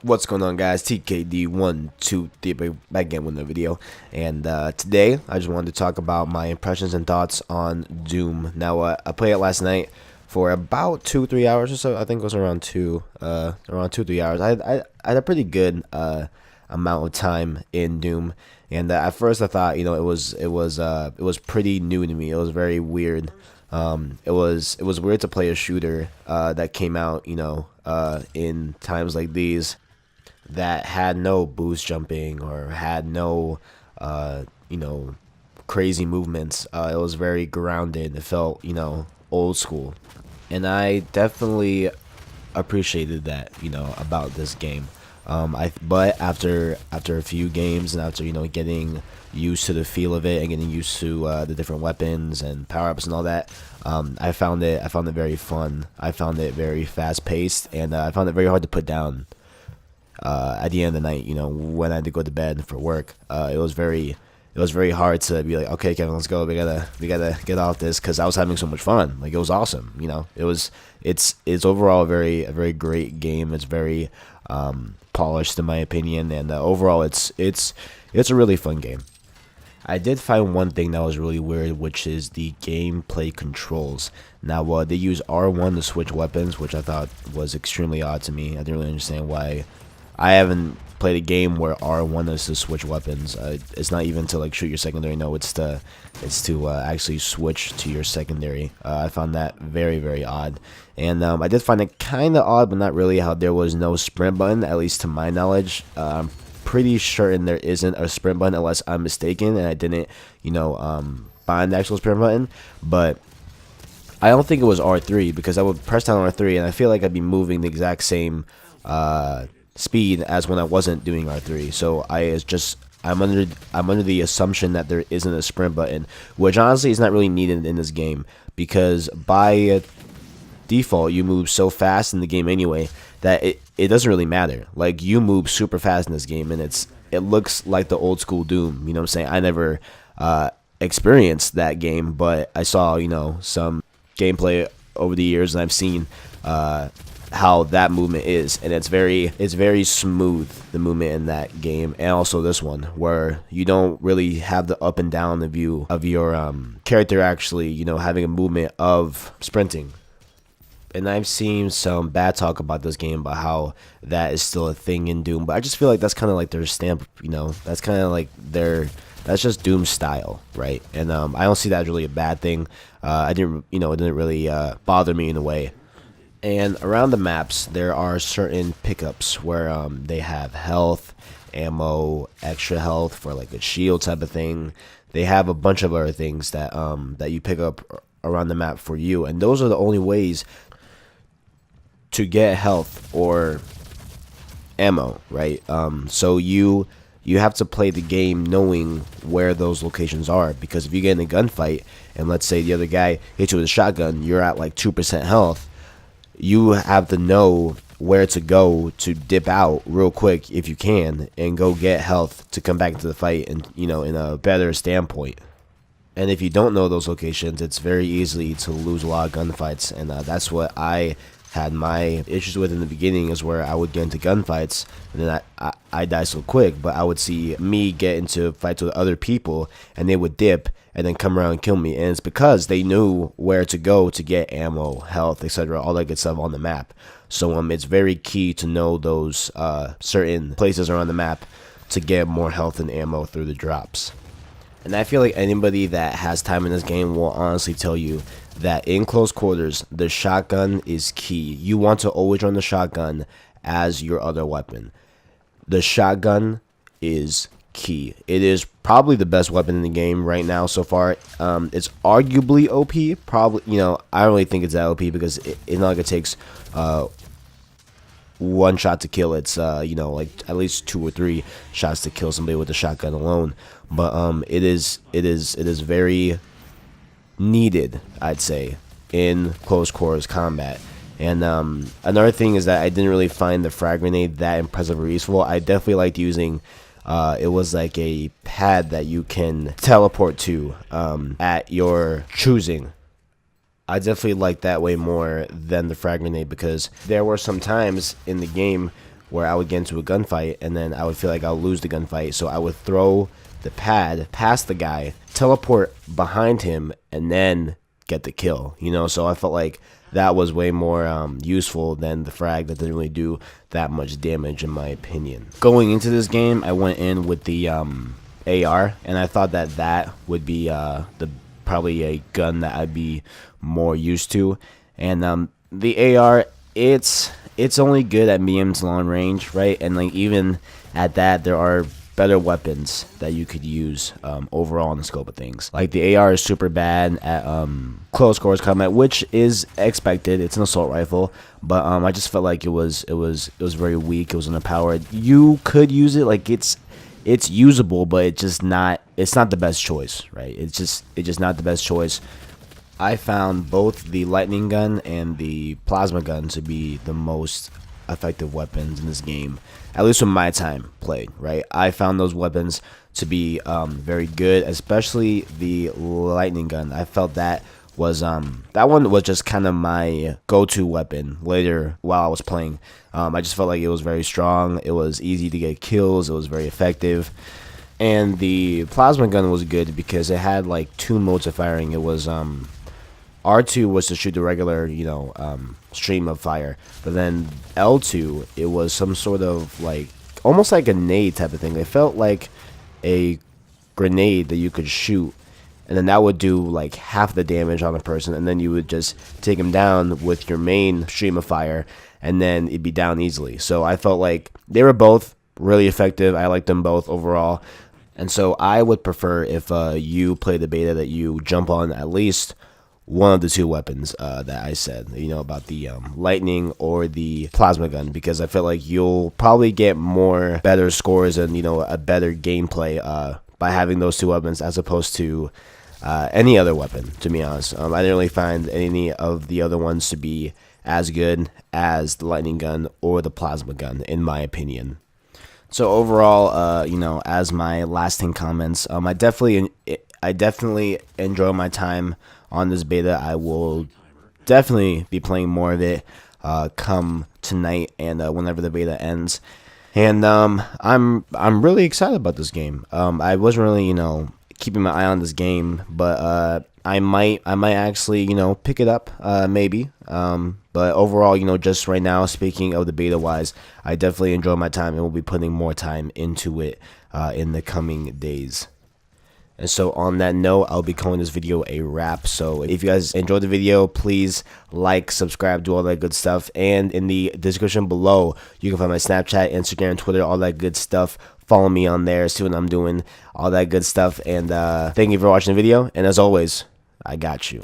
What's going on, guys? TKD123 back again with another video, and today I just wanted to talk about my impressions and thoughts on Doom. Now, I played it last night for about 2-3 hours or so. I think it was around 2-3 hours. I had a pretty good amount of time in Doom, and at first I thought, it was pretty new to me. It was very weird. It was weird to play a shooter that came out, in times like these, that had no boost jumping or had no, crazy movements. It was very grounded. It felt, old school, and I definitely appreciated that, about this game. But after a few games and after getting used to the feel of it and getting used to the different weapons and power ups and all that, I found it very fun. I found it very fast paced, and I found it very hard to put down. At the end of the night, when I had to go to bed for work, it was very hard to be like, okay, Kevin, let's go. We gotta get off this, because I was having so much fun. Like, it was awesome. It's overall a very great game. It's very polished in my opinion, and overall it's a really fun game. I did find one thing that was really weird, which is the gameplay controls. Now, they use R1 to switch weapons, which I thought was extremely odd to me. I didn't really understand why. I haven't played a game where R1 is to switch weapons. It's not even to like shoot your secondary. No, it's to actually switch to your secondary. I found that very, very odd, and I did find it kind of odd, but not really, how there was no sprint button, at least to my knowledge. I'm pretty certain there isn't a sprint button, unless I'm mistaken and I didn't, find the actual sprint button. But I don't think it was R3, because I would press down R3 and I feel like I'd be moving the exact same speed as when I wasn't doing R3. So I'm under the assumption that there isn't a sprint button, which honestly is not really needed in this game, because by default you move so fast in the game anyway that it doesn't really matter. Like, you move super fast in this game, and it looks like the old school Doom. You know what I'm saying? I never experienced that game, but I saw some gameplay over the years, and I've seen how that movement is, and it's very smooth, the movement in that game, and also this one, where you don't really have the up and down the view of your character actually having a movement of sprinting. And I've seen some bad talk about this game, about how that is still a thing in Doom, but I just feel like that's kind of like their stamp. That's kind of like that's just Doom style, right? And I don't see that as really a bad thing. It didn't really bother me in a way. And around the maps, there are certain pickups where they have health, ammo, extra health for like a shield type of thing. They have a bunch of other things that that you pick up around the map for you, and those are the only ways to get health or ammo, right? So you have to play the game knowing where those locations are, because if you get in a gunfight and let's say the other guy hits you with a shotgun, you're at like 2% health. You have to know where to go to dip out real quick if you can, and go get health to come back to the fight, and in a better standpoint. And if you don't know those locations, it's very easy to lose a lot of gunfights, and that's what I had my issues with in the beginning, is where I would get into gunfights and then I die so quick, but I would see me get into fights with other people and they would dip and then come around and kill me, and it's because they knew where to go to get ammo, health, etc., all that good stuff on the map. So it's very key to know those certain places around the map to get more health and ammo through the drops. And I feel like anybody that has time in this game will honestly tell you that in close quarters, the shotgun is key. You want to always run the shotgun as your other weapon. The shotgun is key. It is probably the best weapon in the game right now so far. It's arguably OP. Probably, I don't really think it's that OP, because it's not like it takes one shot to kill. It's like at least 2 or 3 shots to kill somebody with a shotgun alone. But it is very needed, I'd say, in close quarters combat. And another thing is that I didn't really find the frag grenade that impressive or useful. I definitely liked using it was like a pad that you can teleport to at your choosing. I definitely like that way more than the frag grenade, because there were some times in the game where I would get into a gunfight and then I would feel like I'll lose the gunfight, so I would throw the pad past the guy, teleport behind him, and then get the kill, you know. So I felt like that was way more useful than the frag that didn't really do that much damage, in my opinion. Going into this game, I went in with the AR, and I thought that that would be the probably a gun that I'd be more used to. And the AR, it's only good at medium to long range, right? And like even at that, there are better weapons that you could use overall in the scope of things. Like the AR is super bad at close quarters combat, which is expected. It's an assault rifle, but I just felt like it was very weak. It was underpowered. You could use it, like it's usable, but it's not the best choice, right? It's just not the best choice. I found both the lightning gun and the plasma gun to be the most effective weapons in this game, at least from my time played, right? I found those weapons to be very good, especially the lightning gun. I felt that was that one was just kind of my go-to weapon later while I was playing. I just felt like it was very strong, it was easy to get kills, it was very effective. And the plasma gun was good because it had like two modes of firing. It was R2 was to shoot the regular, you know, stream of fire, but then L2, it was some sort of like almost like a nade type of thing. It felt like a grenade that you could shoot, and then that would do like half the damage on a person, and then you would just take him down with your main stream of fire, and then it'd be down easily. So I felt like they were both really effective. I liked them both overall, and so I would prefer, if you play the beta, that you jump on at least one of the two weapons that I said, you know, about the lightning or the plasma gun, because I feel like you'll probably get more better scores and, you know, a better gameplay by having those two weapons as opposed to any other weapon, to be honest. I didn't really find any of the other ones to be as good as the lightning gun or the plasma gun, in my opinion. So overall, you know, as my lasting comments, I definitely enjoy my time on this beta. I will definitely be playing more of it come tonight and whenever the beta ends. And I'm really excited about this game. I wasn't really, you know, keeping my eye on this game, but I might actually, you know, pick it up maybe. But overall, you know, just right now, speaking of the beta wise, I definitely enjoy my time and will be putting more time into it in the coming days. And so on that note, I'll be calling this video a wrap. So if you guys enjoyed the video, please like, subscribe, do all that good stuff. And in the description below, you can find my Snapchat, Instagram, Twitter, all that good stuff. Follow me on there, see what I'm doing, all that good stuff. And thank you for watching the video. And as always, I got you.